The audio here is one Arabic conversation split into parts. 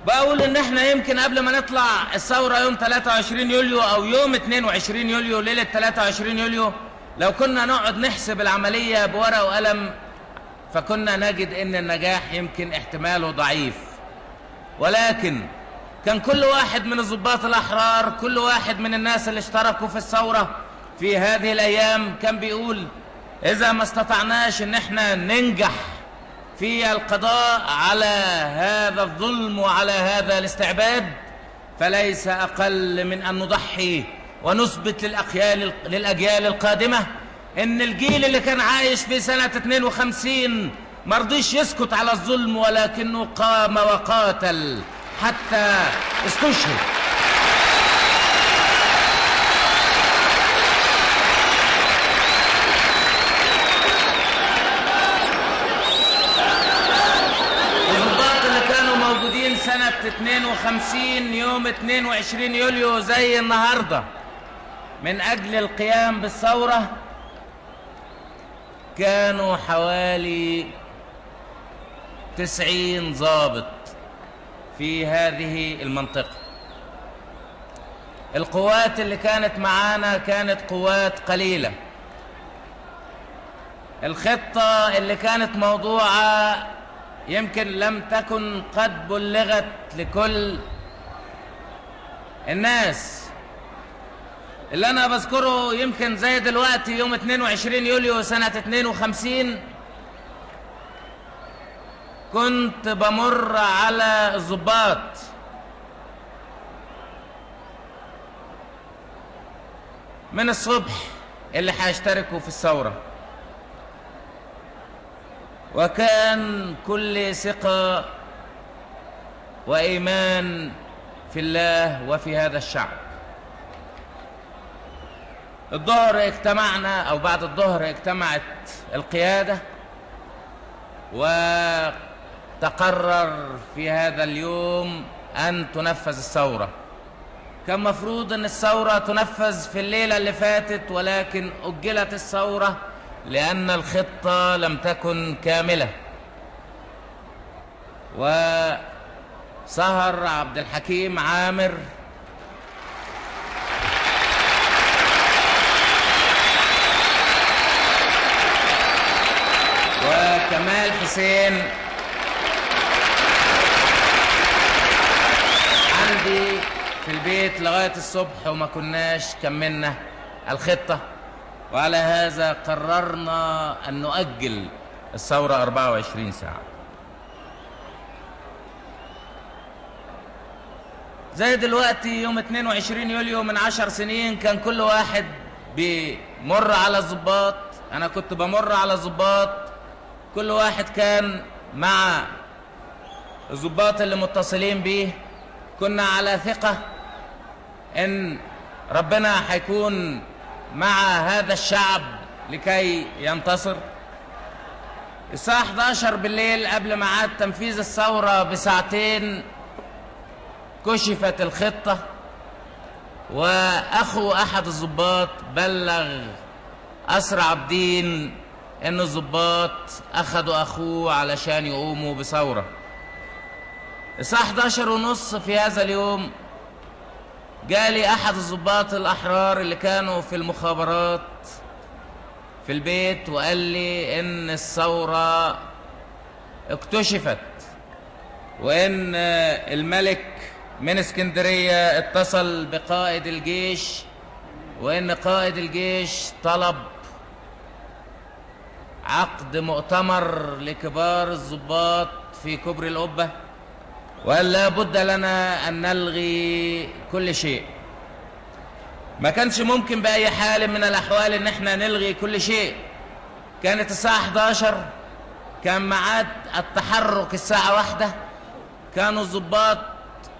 بقول ان احنا يمكن قبل ما نطلع الثورة يوم 23 يوليو او يوم 22 يوليو ليلة 23 يوليو، لو كنا نقعد نحسب العملية بورقة وقلم فكنا نجد ان النجاح يمكن احتماله ضعيف. ولكن كان كل واحد من الضباط الأحرار، كل واحد من الناس اللي اشتركوا في الثورة في هذه الأيام كان بيقول إذا ما استطعناش إن احنا ننجح في القضاء على هذا الظلم وعلى هذا الاستعباد فليس أقل من أن نضحي ونثبت للأجيال القادمة إن الجيل اللي كان عايش في سنة 52 مرضيش يسكت على الظلم، ولكنه قام وقاتل حتى استشهد. الضباط اللي كانوا موجودين سنة 52 يوم 22 يوليو زي النهاردة من أجل القيام بالثورة كانوا حوالي 90 ضابط في هذه المنطقة. القوات اللي كانت معانا كانت قوات قليلة. الخطة اللي كانت موضوعة يمكن لم تكن قد بلغت لكل الناس. اللي أنا بذكره يمكن زي دلوقتي يوم 22 يوليو سنة 52 كنت بمر على الضباط من الصبح اللي هيشتركوا في الثورة، وكان كل ثقة وإيمان في الله وفي هذا الشعب. الظهر اجتمعنا أو بعد الظهر اجتمعت القيادة وتقرر في هذا اليوم أن تنفذ الثورة. كان مفروض أن الثورة تنفذ في الليلة اللي فاتت، ولكن أجلت الثورة لأن الخطة لم تكن كاملة. وسهر عبد الحكيم عامر وكمال حسين عندي في البيت لغاية الصبح وما كناش كملنا الخطة، وعلى هذا قررنا أن نؤجل الثورة 24 ساعة. زي دلوقتي يوم 22 يوليو من 10 سنين كان كل واحد بيمر على الضباط، أنا كنت بمر على الضباط، كل واحد كان مع الضباط اللي متصلين بيه. كنا على ثقة إن ربنا هيكون مع هذا الشعب لكي ينتصر. الساعة 11 بالليل قبل ميعاد تنفيذ الثورة بساعتين كشفت الخطة، وأخو أحد الضباط بلغ أسرع عابدين إن الضباط أخذوا أخوه علشان يقوموا بثورة. الساعة 11:30 في هذا اليوم جالي أحد الضباط الأحرار اللي كانوا في المخابرات في البيت وقال لي إن الثورة اكتشفت، وإن الملك من اسكندرية اتصل بقائد الجيش، وإن قائد الجيش طلب عقد مؤتمر لكبار الضباط في كوبري القبة، وقال لا بد لنا أن نلغي كل شيء. ما كانش ممكن بأي حال من الأحوال إن احنا نلغي كل شيء. كانت الساعة 11، كان ميعاد التحرك الساعة 1، كانوا الضباط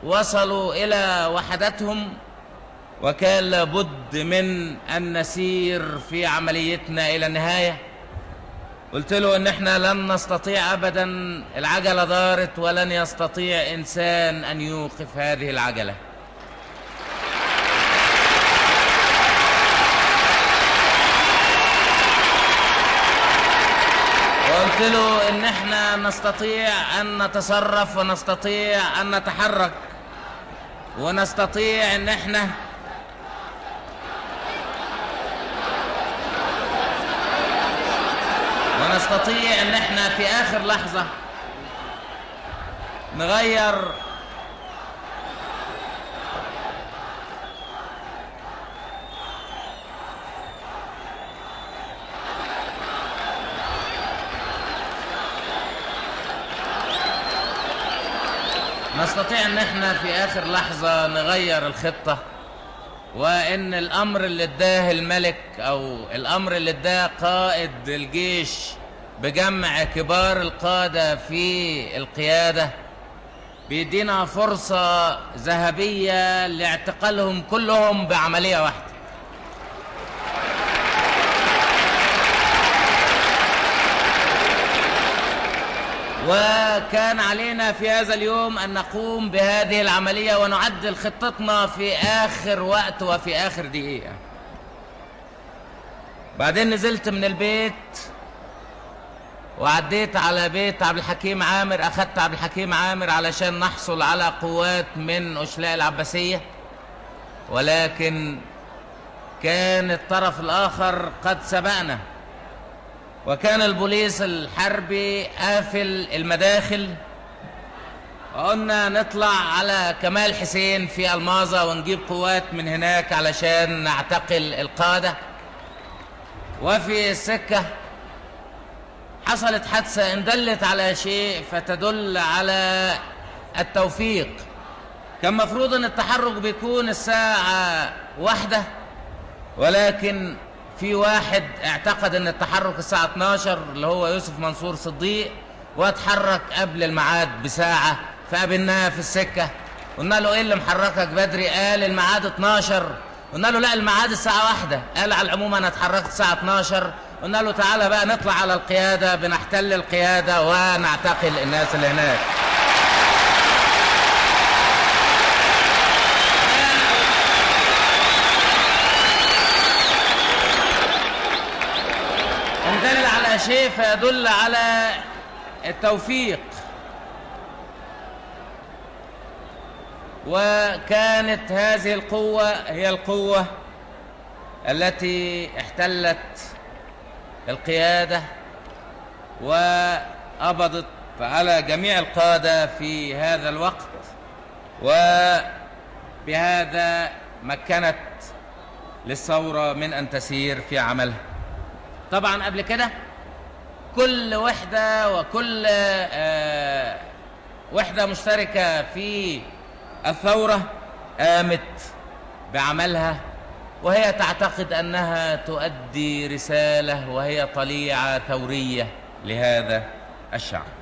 وصلوا إلى وحدتهم، وكان لابد من أن نسير في عمليتنا إلى النهاية. قلت له إن احنا لن نستطيع أبدا، العجلة دارت ولن يستطيع إنسان أن يوقف هذه العجلة. وقلت قلت له ان احنا نستطيع ان نتصرف ونستطيع ان نتحرك ونستطيع ان احنا في اخر لحظة نغير الخطة، وان الامر اللي اداه الملك او الامر اللي اداه قائد الجيش بجمع كبار القادة في القيادة بيدينا فرصة ذهبية لاعتقالهم كلهم بعملية واحدة. وكان علينا في هذا اليوم أن نقوم بهذه العملية ونعدل خطتنا في آخر وقت وفي آخر دقيقة. بعدين نزلت من البيت وعديت على بيت عبد الحكيم عامر، أخذت عبد الحكيم عامر علشان نحصل على قوات من أشلاء العباسية، ولكن كان الطرف الآخر قد سبقنا، وكان البوليس الحربي قافل المداخل، وقلنا نطلع على كمال حسين في الماظة ونجيب قوات من هناك علشان نعتقل القادة. وفي السكة حصلت حادثة إن دلت على شيء فتدل على التوفيق. كان مفروض أن التحرك بيكون الساعة 1، ولكن في واحد اعتقد ان التحرك الساعة 12 اللي هو يوسف منصور صديق، واتحرك قبل الميعاد بساعة. فقابلناه في السكة قلنا له ايه اللي محركك بدري؟ قال الميعاد 12. قلنا له لا الميعاد الساعة 1. قال على العموم انا اتحركت الساعة 12. قلنا له تعالى بقى نطلع على القيادة، بنحتل القيادة ونعتقل الناس اللي هناك. إن دل على شيء فيدل على التوفيق. وكانت هذه القوة هي القوة التي احتلت القيادة وقبضت على جميع القادة في هذا الوقت، وبهذا مكنت للثورة من أن تسير في عملها. طبعا قبل كده كل وحدة وكل وحدة مشتركة في الثورة قامت بعملها، وهي تعتقد أنها تؤدي رسالة، وهي طليعة ثورية لهذا الشعب.